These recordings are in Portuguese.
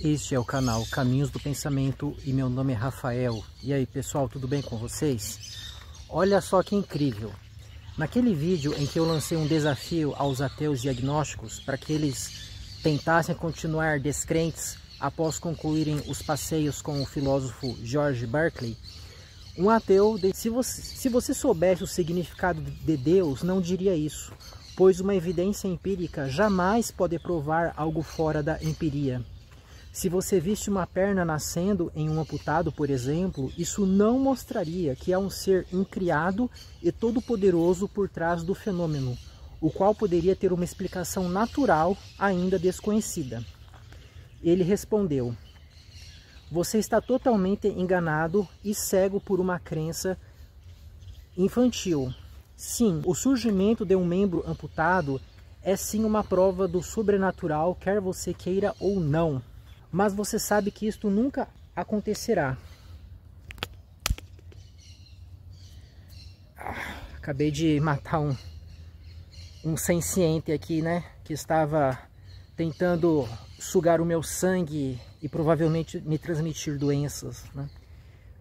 Este é o canal Caminhos do Pensamento e meu nome é Rafael. E aí pessoal, tudo bem com vocês? Olha só que incrível! Naquele vídeo em que eu lancei um desafio aos ateus e agnósticos para que eles tentassem continuar descrentes após concluírem os passeios com o filósofo George Berkeley, um ateu, se você soubesse o significado de Deus, não diria isso, pois uma evidência empírica jamais pode provar algo fora da empiria. Se você visse uma perna nascendo em um amputado, por exemplo, isso não mostraria que há um ser incriado e todo-poderoso por trás do fenômeno, o qual poderia ter uma explicação natural ainda desconhecida. Ele respondeu: você está totalmente enganado e cego por uma crença infantil. Sim, o surgimento de um membro amputado é sim uma prova do sobrenatural, quer você queira ou não. Mas você sabe que isto nunca acontecerá. Acabei de matar um senciente aqui, né? Que estava tentando sugar o meu sangue e provavelmente me transmitir doenças, né?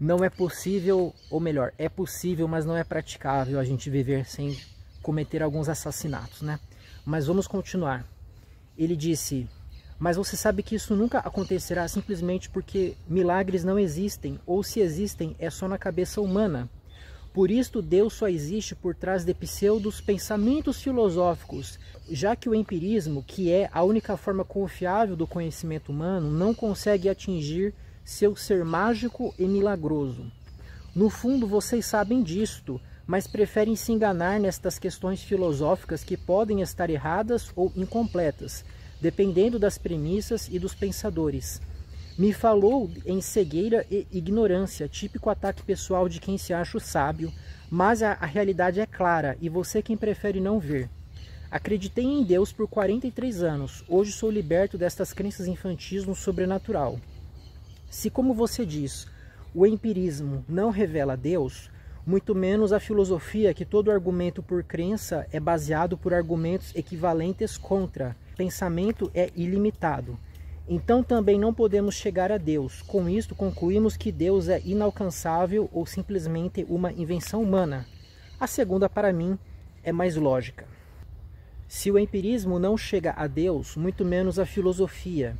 Não é possível, ou melhor, é possível, mas não é praticável a gente viver sem cometer alguns assassinatos, né? Mas vamos continuar. Ele disse: mas você sabe que isso nunca acontecerá simplesmente porque milagres não existem, ou se existem é só na cabeça humana. Por isto Deus só existe por trás de pseudos pensamentos filosóficos, já que o empirismo, que é a única forma confiável do conhecimento humano, não consegue atingir seu ser mágico e milagroso. No fundo vocês sabem disto, mas preferem se enganar nestas questões filosóficas que podem estar erradas ou incompletas, dependendo das premissas e dos pensadores. Me falou em cegueira e ignorância, típico ataque pessoal de quem se acha sábio, mas a realidade é clara e você quem prefere não ver. Acreditei em Deus por 43 anos, hoje sou liberto destas crenças infantis no sobrenatural. Se, como você diz, o empirismo não revela Deus, muito menos a filosofia, que todo argumento por crença é baseado por argumentos equivalentes contra. Pensamento é ilimitado. Então também não podemos chegar a Deus. Com isto concluímos que Deus é inalcançável ou simplesmente uma invenção humana. A segunda, para mim, é mais lógica. Se o empirismo não chega a Deus, muito menos a filosofia.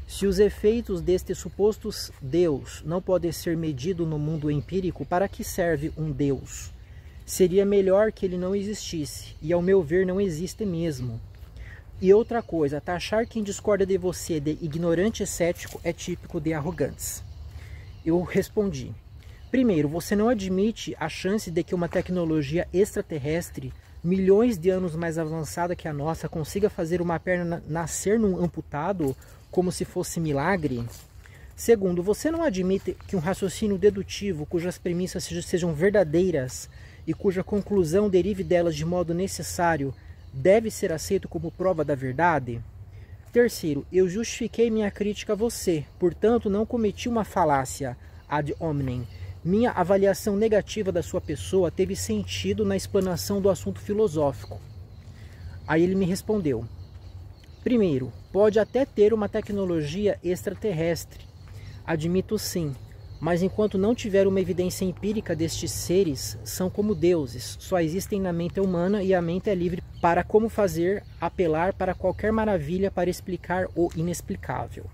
Se os efeitos deste suposto Deus não podem ser medidos no mundo empírico, para que serve um Deus? Seria melhor que ele não existisse, e ao meu ver não existe mesmo. E outra coisa, taxar quem discorda de você de ignorante e cético é típico de arrogantes. Eu respondi: primeiro, você não admite a chance de que uma tecnologia extraterrestre, milhões de anos mais avançada que a nossa, consiga fazer uma perna nascer num amputado como se fosse milagre? Segundo, você não admite que um raciocínio dedutivo cujas premissas sejam verdadeiras e cuja conclusão derive delas de modo necessário deve ser aceito como prova da verdade? Terceiro, eu justifiquei minha crítica a você, portanto não cometi uma falácia ad hominem. Minha avaliação negativa da sua pessoa teve sentido na explanação do assunto filosófico. Aí ele me respondeu: primeiro, pode até ter uma tecnologia extraterrestre. Admito sim, mas enquanto não tiver uma evidência empírica destes seres, são como deuses, só existem na mente humana e a mente é livre para como fazer, apelar para qualquer maravilha para explicar o inexplicável.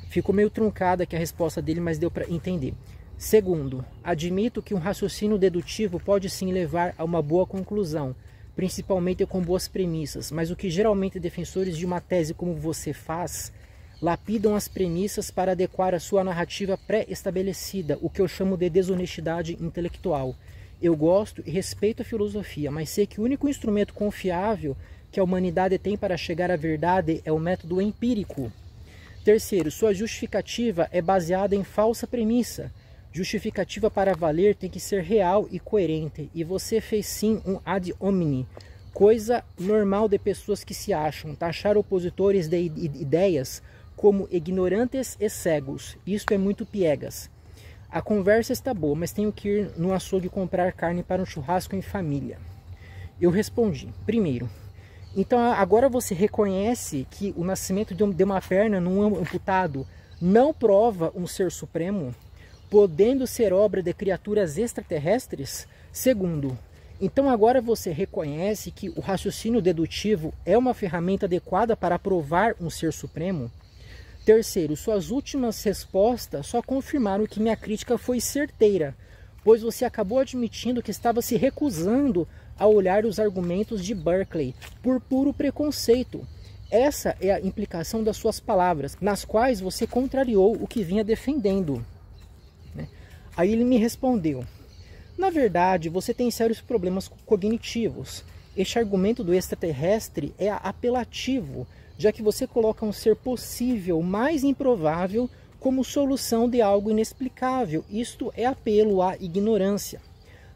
Ficou meio truncada aqui a resposta dele, mas deu para entender. Segundo, admito que um raciocínio dedutivo pode sim levar a uma boa conclusão, principalmente com boas premissas, mas o que geralmente defensores de uma tese como você faz, lapidam as premissas para adequar a sua narrativa pré-estabelecida, o que eu chamo de desonestidade intelectual. Eu gosto e respeito a filosofia, mas sei que o único instrumento confiável que a humanidade tem para chegar à verdade é o método empírico. Terceiro, sua justificativa é baseada em falsa premissa. Justificativa para valer tem que ser real e coerente, e você fez sim um ad hominem, coisa normal de pessoas que se acham, taxar opositores de ideias como ignorantes e cegos. Isto é muito piegas. A conversa está boa, mas tenho que ir no açougue comprar carne para um churrasco em família. Eu respondi: primeiro, Então agora você reconhece que o nascimento de uma perna num amputado não prova um ser supremo, podendo ser obra de criaturas extraterrestres? Segundo, então agora você reconhece que o raciocínio dedutivo é uma ferramenta adequada para provar um ser supremo? Terceiro, suas últimas respostas só confirmaram que minha crítica foi certeira, pois você acabou admitindo que estava se recusando a olhar os argumentos de Berkeley por puro preconceito. Essa é a implicação das suas palavras, nas quais você contrariou o que vinha defendendo. Aí ele me respondeu: na verdade, você tem sérios problemas cognitivos. Este argumento do extraterrestre é apelativo, já que você coloca um ser possível mais improvável como solução de algo inexplicável. Isto é apelo à ignorância.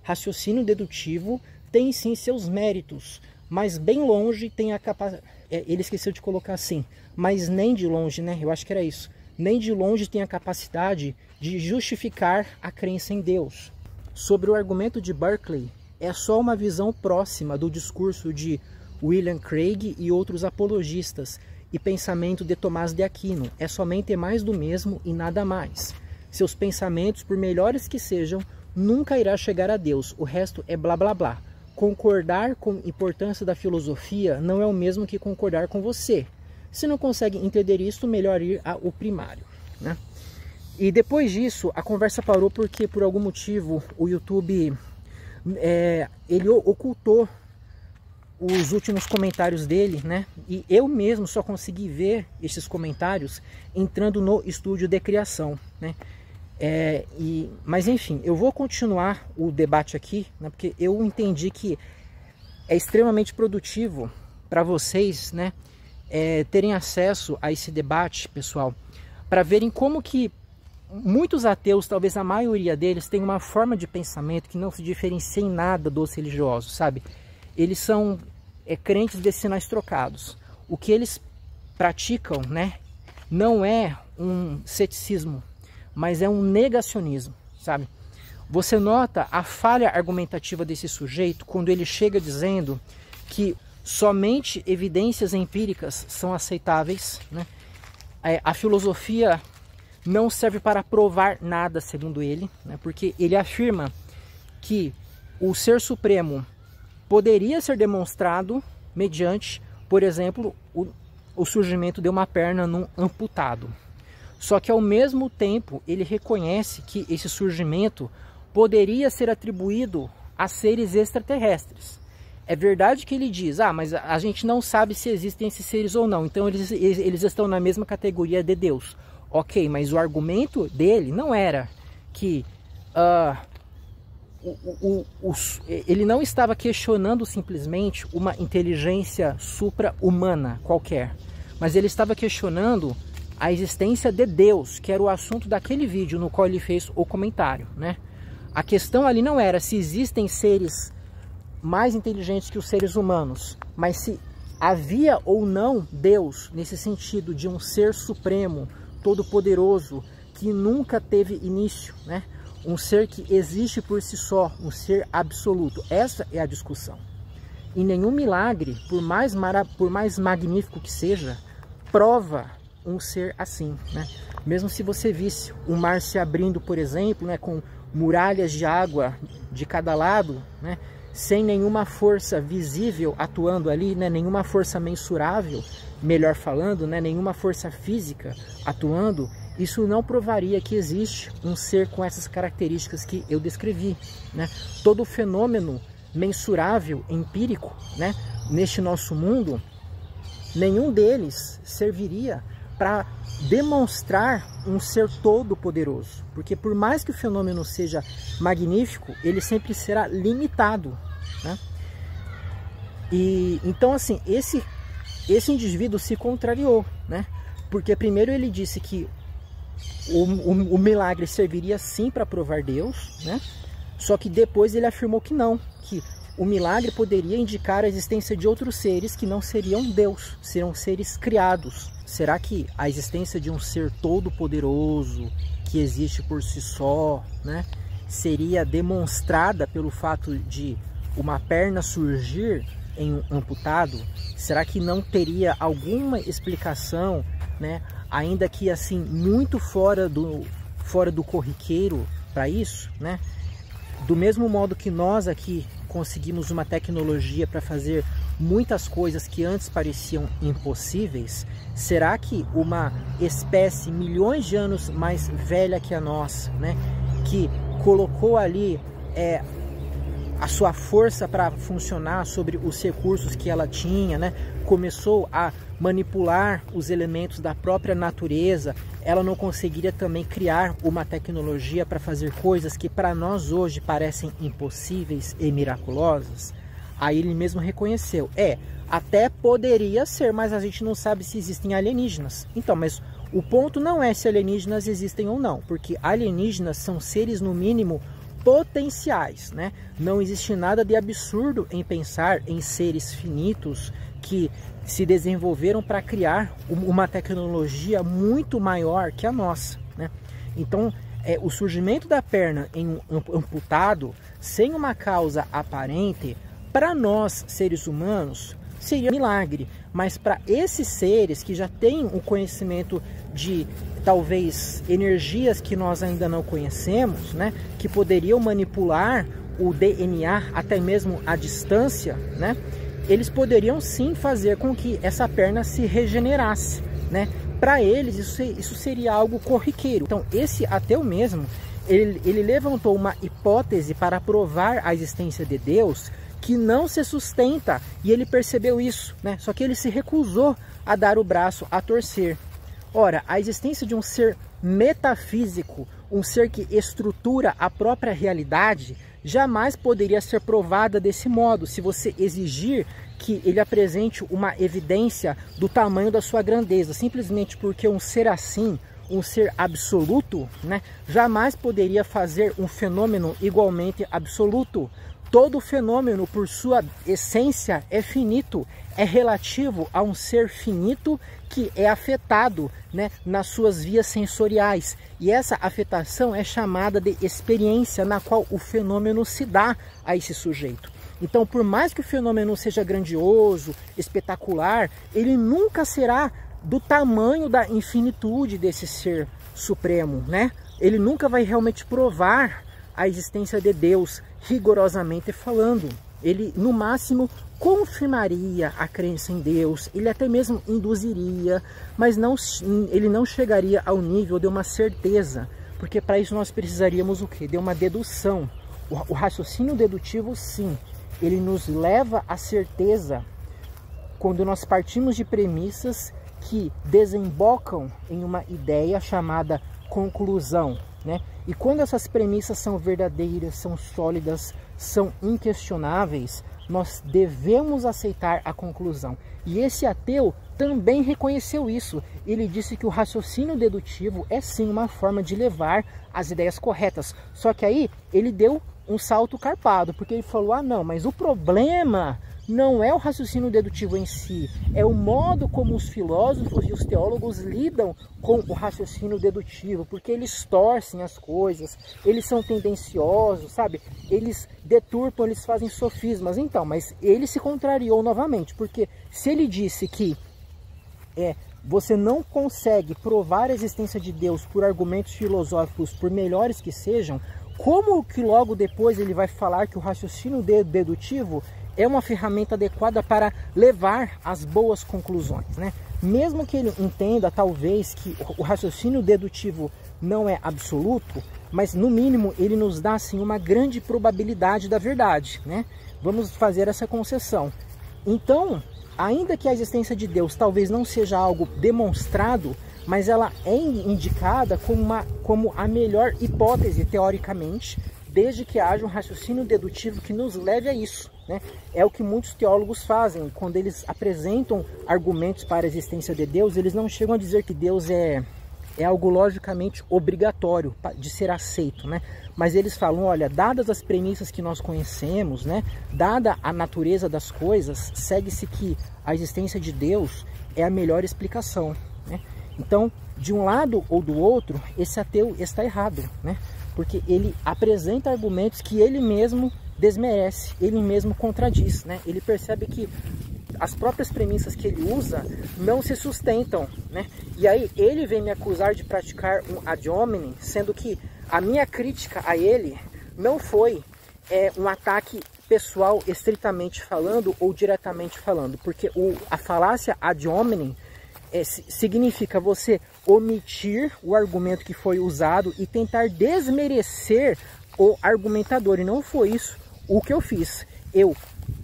Raciocínio dedutivo tem sim seus méritos, mas bem longe tem a capacidade... ele esqueceu de colocar assim, mas nem de longe, né? Eu acho que era isso. Nem de longe tem a capacidade de justificar a crença em Deus. Sobre o argumento de Berkeley, é só uma visão próxima do discurso de William Craig e outros apologistas e pensamento de Tomás de Aquino. É somente mais do mesmo e nada mais. Seus pensamentos, por melhores que sejam, nunca irá chegar a Deus. O resto é blá blá blá. Concordar com a importância da filosofia não é o mesmo que concordar com você. Se não consegue entender isso, melhor ir ao primário, né? E depois disso, a conversa parou porque, por algum motivo, o YouTube ele ocultou os últimos comentários dele, né? E eu mesmo só consegui ver esses comentários entrando no estúdio de criação, né? Mas enfim, eu vou continuar o debate aqui, né? Porque eu entendi que é extremamente produtivo para vocês, né? Terem acesso a esse debate, pessoal, para verem como que muitos ateus, talvez a maioria deles, tem uma forma de pensamento que não se diferencia em nada dos religiosos, sabe? Eles são crentes de sinais trocados. O que eles praticam, né, não é um ceticismo, mas é um negacionismo, sabe? Você nota a falha argumentativa desse sujeito quando ele chega dizendo que somente evidências empíricas são aceitáveis, né? A filosofia não serve para provar nada, segundo ele, né? Porque ele afirma que o ser supremo poderia ser demonstrado mediante, por exemplo, o surgimento de uma perna num amputado. Só que ao mesmo tempo ele reconhece que esse surgimento poderia ser atribuído a seres extraterrestres. É verdade que ele diz, mas a gente não sabe se existem esses seres ou não, então eles estão na mesma categoria de Deus. Ok, mas o argumento dele não era que ele não estava questionando simplesmente uma inteligência supra-humana qualquer, mas ele estava questionando a existência de Deus, que era o assunto daquele vídeo no qual ele fez o comentário, né? A questão ali não era se existem seres mais inteligentes que os seres humanos, mas se havia ou não Deus, nesse sentido de um ser supremo, todo-poderoso, que nunca teve início, né? Um ser que existe por si só, um ser absoluto. Essa é a discussão. E nenhum milagre, por mais magnífico que seja, prova um ser assim, né? Mesmo se você visse o mar se abrindo, por exemplo, né, com muralhas de água de cada lado, né, sem nenhuma força visível atuando ali, né, nenhuma força mensurável, melhor falando, né, nenhuma força física atuando, isso não provaria que existe um ser com essas características que eu descrevi, né? Todo fenômeno mensurável, empírico, né, neste nosso mundo, nenhum deles serviria para demonstrar um ser todo-poderoso, porque por mais que o fenômeno seja magnífico, ele sempre será limitado, né? E então, assim, esse indivíduo se contrariou, né? Porque primeiro ele disse que o milagre serviria sim para provar Deus, né? Só que depois ele afirmou que não, que o milagre poderia indicar a existência de outros seres que não seriam Deus, seriam seres criados. Será que a existência de um ser todo-poderoso, que existe por si só, né, seria demonstrada pelo fato de uma perna surgir em um amputado? Será que não teria alguma explicação, né, ainda que assim muito fora do corriqueiro para isso, né? Do mesmo modo que nós aqui conseguimos uma tecnologia para fazer muitas coisas que antes pareciam impossíveis, será que uma espécie milhões de anos mais velha que a nossa, né, que colocou ali a sua força para funcionar sobre os recursos que ela tinha, né, começou a manipular os elementos da própria natureza, ela não conseguiria também criar uma tecnologia para fazer coisas que para nós hoje parecem impossíveis e miraculosas? Aí ele mesmo reconheceu, até poderia ser, mas a gente não sabe se existem alienígenas. Então, mas o ponto não é se alienígenas existem ou não, porque alienígenas são seres no mínimo potenciais, né? Não existe nada de absurdo em pensar em seres finitos que se desenvolveram para criar uma tecnologia muito maior que a nossa, né? Então, o surgimento da perna em um amputado, sem uma causa aparente, para nós, seres humanos, seria um milagre. Mas para esses seres que já têm um conhecimento de, talvez, energias que nós ainda não conhecemos, né, que poderiam manipular o DNA até mesmo à distância, né, eles poderiam sim fazer com que essa perna se regenerasse, né? Para eles isso seria algo corriqueiro. Então esse ateu mesmo, ele levantou uma hipótese para provar a existência de Deus que não se sustenta, e ele percebeu isso, né? Só que ele se recusou a dar o braço a torcer. Ora, a existência de um ser metafísico, um ser que estrutura a própria realidade, jamais poderia ser provada desse modo, se você exigir que ele apresente uma evidência do tamanho da sua grandeza, simplesmente porque um ser assim, um ser absoluto, né, jamais poderia fazer um fenômeno igualmente absoluto. Todo fenômeno, por sua essência, é finito, é relativo a um ser finito que é afetado, né, nas suas vias sensoriais. E essa afetação é chamada de experiência, na qual o fenômeno se dá a esse sujeito. Então, por mais que o fenômeno seja grandioso, espetacular, ele nunca será do tamanho da infinitude desse ser supremo, né? Ele nunca vai realmente provar a existência de Deus, rigorosamente falando. Ele, no máximo, confirmaria a crença em Deus, ele até mesmo induziria, mas ele não chegaria ao nível de uma certeza, porque para isso nós precisaríamos o quê? De uma dedução. O raciocínio dedutivo, sim, ele nos leva à certeza quando nós partimos de premissas que desembocam em uma ideia chamada conclusão, né? E quando essas premissas são verdadeiras, são sólidas, são inquestionáveis, nós devemos aceitar a conclusão. E esse ateu também reconheceu isso. Ele disse que o raciocínio dedutivo é sim uma forma de levar as ideias corretas. Só que aí ele deu um salto carpado, porque ele falou, ah não, mas o problema não é o raciocínio dedutivo em si, é o modo como os filósofos e os teólogos lidam com o raciocínio dedutivo, porque eles torcem as coisas, eles são tendenciosos, sabe? Eles deturpam, eles fazem sofismas. Então, mas ele se contrariou novamente, porque se ele disse que você não consegue provar a existência de Deus por argumentos filosóficos, por melhores que sejam, como que logo depois ele vai falar que o raciocínio dedutivo é uma ferramenta adequada para levar às boas conclusões, né? Mesmo que ele entenda, talvez, que o raciocínio dedutivo não é absoluto, mas no mínimo ele nos dá assim uma grande probabilidade da verdade, né? Vamos fazer essa concessão. Então, ainda que a existência de Deus talvez não seja algo demonstrado, mas ela é indicada como a melhor hipótese, teoricamente, desde que haja um raciocínio dedutivo que nos leve a isso, né? É o que muitos teólogos fazem. Quando eles apresentam argumentos para a existência de Deus, eles não chegam a dizer que Deus é algo logicamente obrigatório de ser aceito, né? Mas eles falam, olha, dadas as premissas que nós conhecemos, né, dada a natureza das coisas, segue-se que a existência de Deus é a melhor explicação, né? Então, de um lado ou do outro, esse ateu está errado, né? Porque ele apresenta argumentos que ele mesmo desmerece, ele mesmo contradiz, né? Ele percebe que as próprias premissas que ele usa não se sustentam, né? E aí ele vem me acusar de praticar um ad hominem, sendo que a minha crítica a ele não foi um ataque pessoal estritamente falando ou diretamente falando, porque a falácia ad hominem significa você omitir o argumento que foi usado e tentar desmerecer o argumentador, e não foi isso o que eu fiz. Eu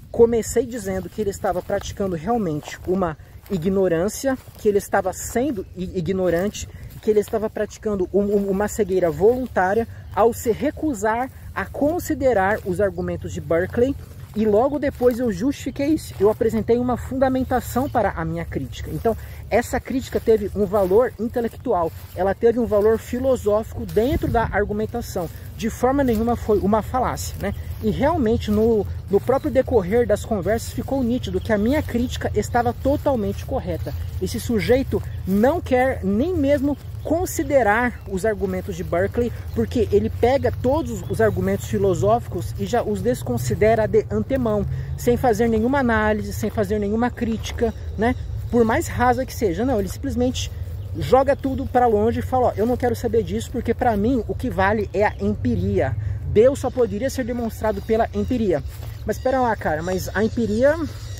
comecei dizendo que ele estava praticando realmente uma ignorância, que ele estava sendo ignorante, que ele estava praticando uma cegueira voluntária ao se recusar a considerar os argumentos de Berkeley, e logo depois eu justifiquei isso. Eu apresentei uma fundamentação para a minha crítica. Então, essa crítica teve um valor intelectual, ela teve um valor filosófico dentro da argumentação. De forma nenhuma foi uma falácia, né? E realmente no próprio decorrer das conversas ficou nítido que a minha crítica estava totalmente correta. Esse sujeito não quer nem mesmo considerar os argumentos de Berkeley, porque ele pega todos os argumentos filosóficos e já os desconsidera de antemão, sem fazer nenhuma análise, sem fazer nenhuma crítica, né? Por mais rasa que seja, não, ele simplesmente joga tudo para longe e fala, ó, eu não quero saber disso, porque para mim o que vale é a empiria. Deus só poderia ser demonstrado pela empiria. Mas espera lá, cara, mas a empiria,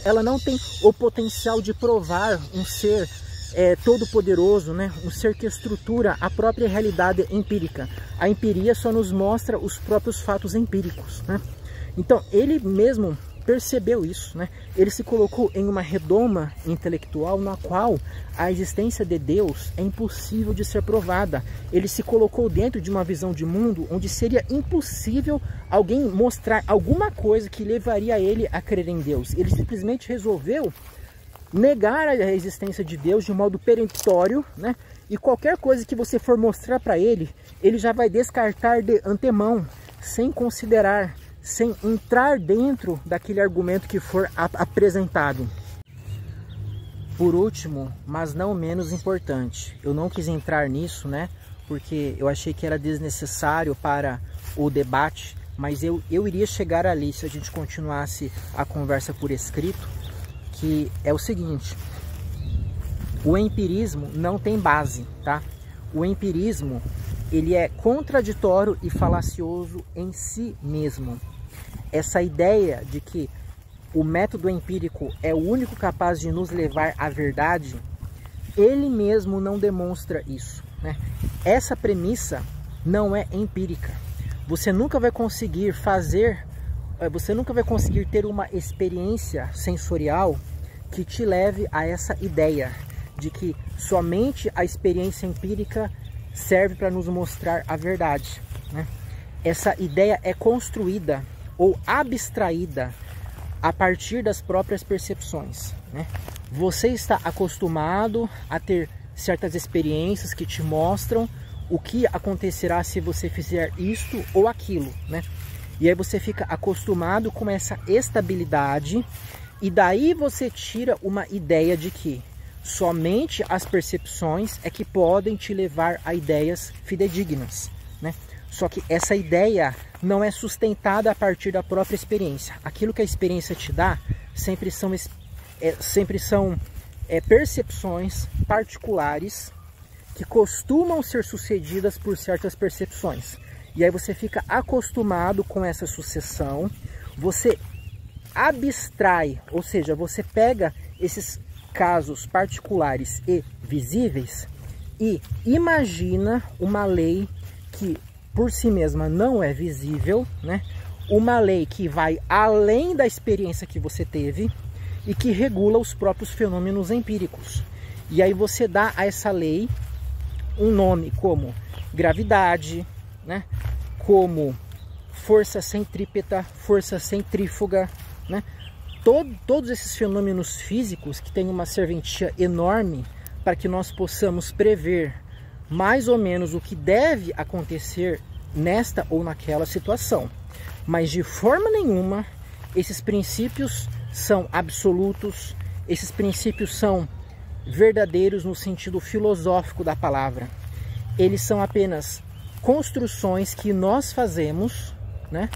ela não tem o potencial de provar um ser todo-poderoso, né? Um ser que estrutura a própria realidade empírica. A empiria só nos mostra os próprios fatos empíricos, né? Então, ele mesmo percebeu isso, né? Ele se colocou em uma redoma intelectual na qual a existência de Deus é impossível de ser provada. Ele se colocou dentro de uma visão de mundo onde seria impossível alguém mostrar alguma coisa que levaria ele a crer em Deus. Ele simplesmente resolveu negar a existência de Deus de modo peremptório, né? E qualquer coisa que você for mostrar para ele, ele já vai descartar de antemão, sem considerar, sem entrar dentro daquele argumento que for apresentado. Por último, mas não menos importante, eu não quis entrar nisso, né? Porque eu achei que era desnecessário para o debate, mas eu iria chegar ali se a gente continuasse a conversa por escrito, que é o seguinte: o empirismo não tem base, tá? O empirismo, ele é contraditório e falacioso em si mesmo. Essa ideia de que o método empírico é o único capaz de nos levar à verdade, ele mesmo não demonstra isso, né? Essa premissa não é empírica. Você nunca vai conseguir ter uma experiência sensorial que te leve a essa ideia de que somente a experiência empírica serve para nos mostrar a verdade, né? Essa ideia é construída ou abstraída a partir das próprias percepções, né? Você está acostumado a ter certas experiências que te mostram o que acontecerá se você fizer isto ou aquilo, né? E aí você fica acostumado com essa estabilidade, e daí você tira uma ideia de que somente as percepções é que podem te levar a ideias fidedignas, né? Só que essa ideia não é sustentada a partir da própria experiência. Aquilo que a experiência te dá sempre são percepções particulares que costumam ser sucedidas por certas percepções. E aí você fica acostumado com essa sucessão, você abstrai, ou seja, você pega esses casos particulares e visíveis e imagina uma lei que por si mesma não é visível, né? Uma lei que vai além da experiência que você teve e que regula os próprios fenômenos empíricos. E aí você dá a essa lei um nome como gravidade, né? Como força centrípeta, força centrífuga, né? Todos esses fenômenos físicos que têm uma serventia enorme para que nós possamos prever mais ou menos o que deve acontecer nesta ou naquela situação. Mas de forma nenhuma esses princípios são absolutos, esses princípios são verdadeiros no sentido filosófico da palavra. Eles são apenas construções que nós fazemos, né,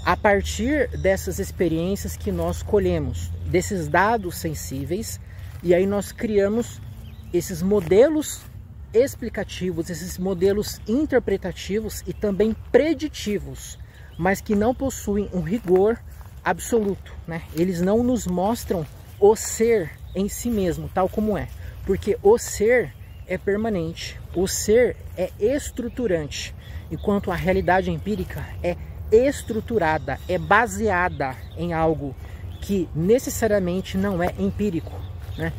a partir dessas experiências que nós colhemos, desses dados sensíveis, e aí nós criamos esses modelos explicativos, esses modelos interpretativos e também preditivos, mas que não possuem um rigor absoluto, né? Eles não nos mostram o ser em si mesmo, tal como é, porque o ser é permanente, o ser é estruturante, enquanto a realidade empírica é estruturada, é baseada em algo que necessariamente não é empírico, né?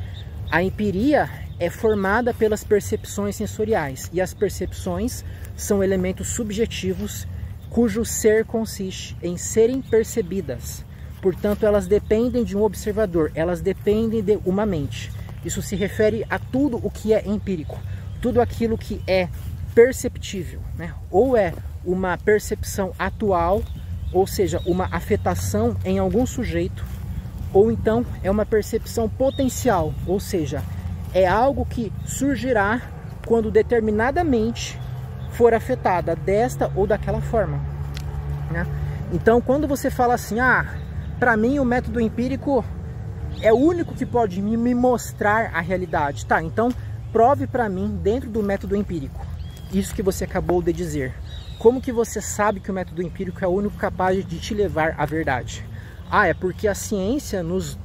A empiria é formada pelas percepções sensoriais, e as percepções são elementos subjetivos cujo ser consiste em serem percebidas. Portanto, elas dependem de um observador, elas dependem de uma mente. Isso se refere a tudo o que é empírico, tudo aquilo que é perceptível, né? Ou é uma percepção atual, ou seja, uma afetação em algum sujeito, ou então é uma percepção potencial, ou seja, é algo que surgirá quando determinada mente for afetada desta ou daquela forma, né? Então, quando você fala assim, para mim o método empírico é o único que pode me mostrar a realidade, tá? Então, prove para mim dentro do método empírico isso que você acabou de dizer. Como que você sabe que o método empírico é o único capaz de te levar à verdade? É porque a ciência nos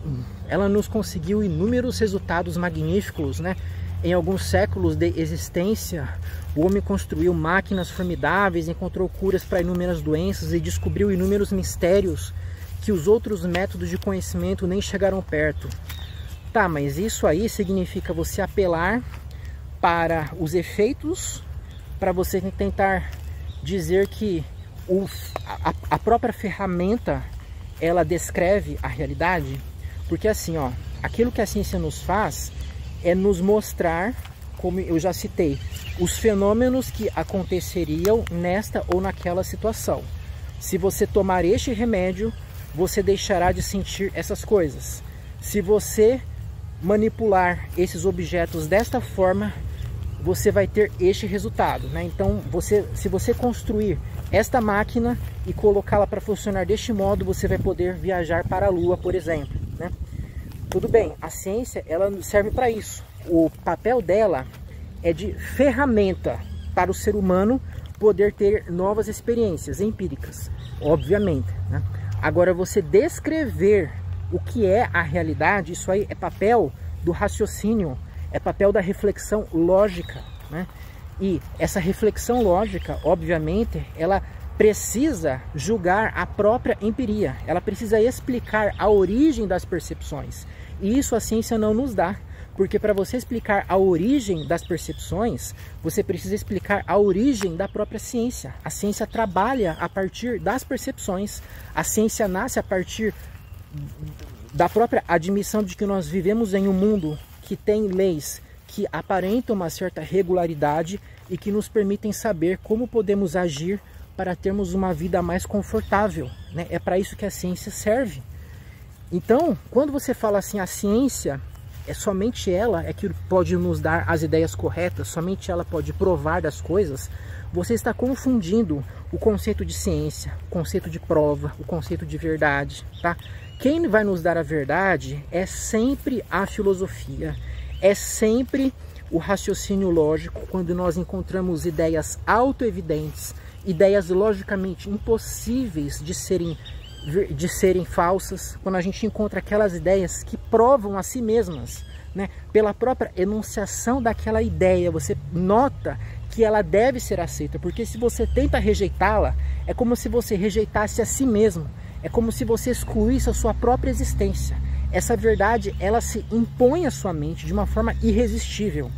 conseguiu inúmeros resultados magníficos, né? Em alguns séculos de existência, o homem construiu máquinas formidáveis, encontrou curas para inúmeras doenças e descobriu inúmeros mistérios que os outros métodos de conhecimento nem chegaram perto. Tá, mas isso aí significa você apelar para os efeitos, para você tentar dizer que a própria ferramenta ela descreve a realidade? Porque assim, aquilo que a ciência nos faz é nos mostrar, como eu já citei, os fenômenos que aconteceriam nesta ou naquela situação. Se você tomar este remédio, você deixará de sentir essas coisas. Se você manipular esses objetos desta forma, você vai ter este resultado, né? Então, se você construir esta máquina e colocá-la para funcionar deste modo, você vai poder viajar para a Lua, por exemplo, né? Tudo bem, a ciência ela serve para isso. O papel dela é de ferramenta para o ser humano poder ter novas experiências empíricas, obviamente, né? Agora, você descrever o que é a realidade, isso aí é papel do raciocínio, é papel da reflexão lógica, né? E essa reflexão lógica, obviamente, ela precisa julgar a própria empiria, ela precisa explicar a origem das percepções. E isso a ciência não nos dá, porque para você explicar a origem das percepções, você precisa explicar a origem da própria ciência. A ciência trabalha a partir das percepções, a ciência nasce a partir da própria admissão de que nós vivemos em um mundo que tem leis que aparentam uma certa regularidade e que nos permitem saber como podemos agir para termos uma vida mais confortável, né? É para isso que a ciência serve. Então, quando você fala assim, a ciência, somente ela é que pode nos dar as ideias corretas, somente ela pode provar das coisas, você está confundindo o conceito de ciência, o conceito de prova, o conceito de verdade, tá? Quem vai nos dar a verdade é sempre a filosofia, é sempre o raciocínio lógico, quando nós encontramos ideias autoevidentes, ideias logicamente impossíveis de serem falsas, quando a gente encontra aquelas ideias que provam a si mesmas, né? Pela própria enunciação daquela ideia, você nota que ela deve ser aceita, porque se você tenta rejeitá-la, é como se você rejeitasse a si mesmo, é como se você excluísse a sua própria existência. Essa verdade, ela se impõe à sua mente de uma forma irresistível.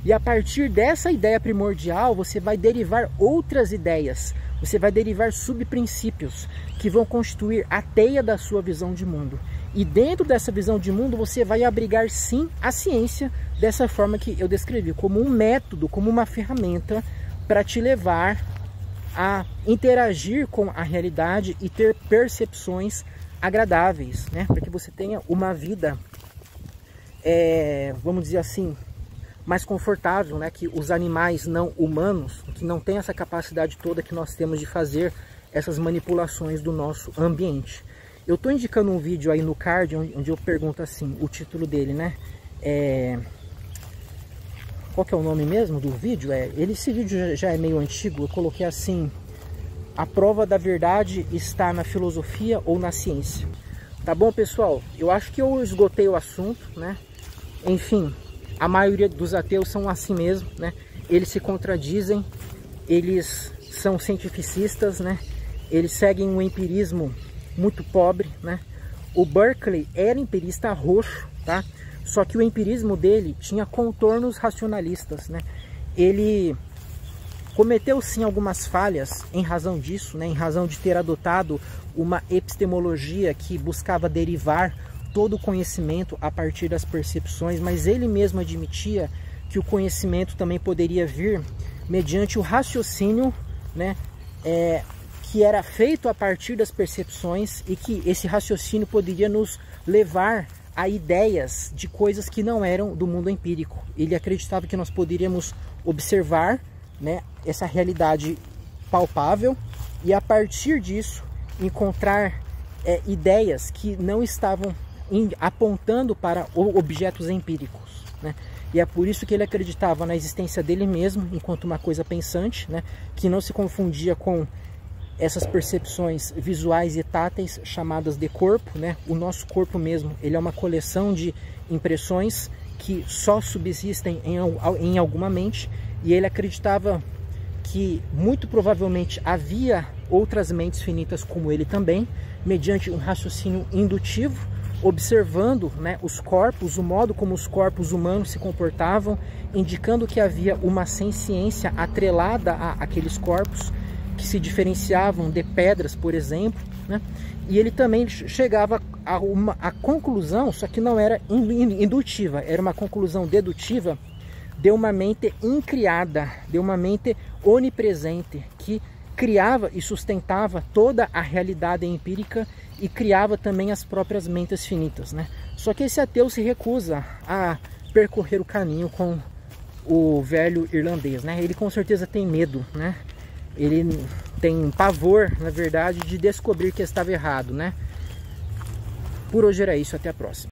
E a partir dessa ideia primordial, você vai derivar outras ideias, você vai derivar subprincípios que vão constituir a teia da sua visão de mundo. E dentro dessa visão de mundo, você vai abrigar sim a ciência dessa forma que eu descrevi, como um método, como uma ferramenta para te levar a interagir com a realidade e ter percepções agradáveis, né? Para que você tenha uma vida, vamos dizer assim, mais confortável, né? Que os animais não humanos, que não têm essa capacidade toda que nós temos de fazer essas manipulações do nosso ambiente. Eu estou indicando um vídeo aí no card onde eu pergunto assim, o título dele, né? Qual que é o nome mesmo do vídeo? Esse vídeo já é meio antigo, eu coloquei assim: a prova da verdade está na filosofia ou na ciência? Tá bom, pessoal? Eu acho que eu esgotei o assunto, né? Enfim, a maioria dos ateus são assim mesmo, né? Eles se contradizem, eles são cientificistas, né? Eles seguem um empirismo muito pobre, né? O Berkeley era empirista roxo, tá? Só que o empirismo dele tinha contornos racionalistas, né? Ele cometeu sim algumas falhas em razão disso, né? Em razão de ter adotado uma epistemologia que buscava derivar todo o conhecimento a partir das percepções, mas ele mesmo admitia que o conhecimento também poderia vir mediante o raciocínio, né? Que era feito a partir das percepções, e que esse raciocínio poderia nos levar a ideias de coisas que não eram do mundo empírico. Ele acreditava que nós poderíamos observar, né, essa realidade palpável e a partir disso encontrar ideias que não estavam apontando para objetos empíricos, né? E é por isso que ele acreditava na existência dele mesmo enquanto uma coisa pensante, né, que não se confundia com essas percepções visuais e táteis chamadas de corpo, né? O nosso corpo mesmo, ele é uma coleção de impressões que só subsistem em alguma mente, e ele acreditava que muito provavelmente havia outras mentes finitas como ele também, mediante um raciocínio indutivo, observando, né, os corpos, o modo como os corpos humanos se comportavam, indicando que havia uma senciência atrelada àqueles corpos, que se diferenciavam de pedras, por exemplo, né? E ele também chegava a conclusão, só que não era indutiva, era uma conclusão dedutiva, de uma mente incriada, de uma mente onipresente, que criava e sustentava toda a realidade empírica e criava também as próprias mentes finitas, né? Só que esse ateu se recusa a percorrer o caminho com o velho irlandês, né? Ele com certeza tem medo, né? Ele tem pavor, na verdade, de descobrir que estava errado, né? Por hoje era isso, até a próxima.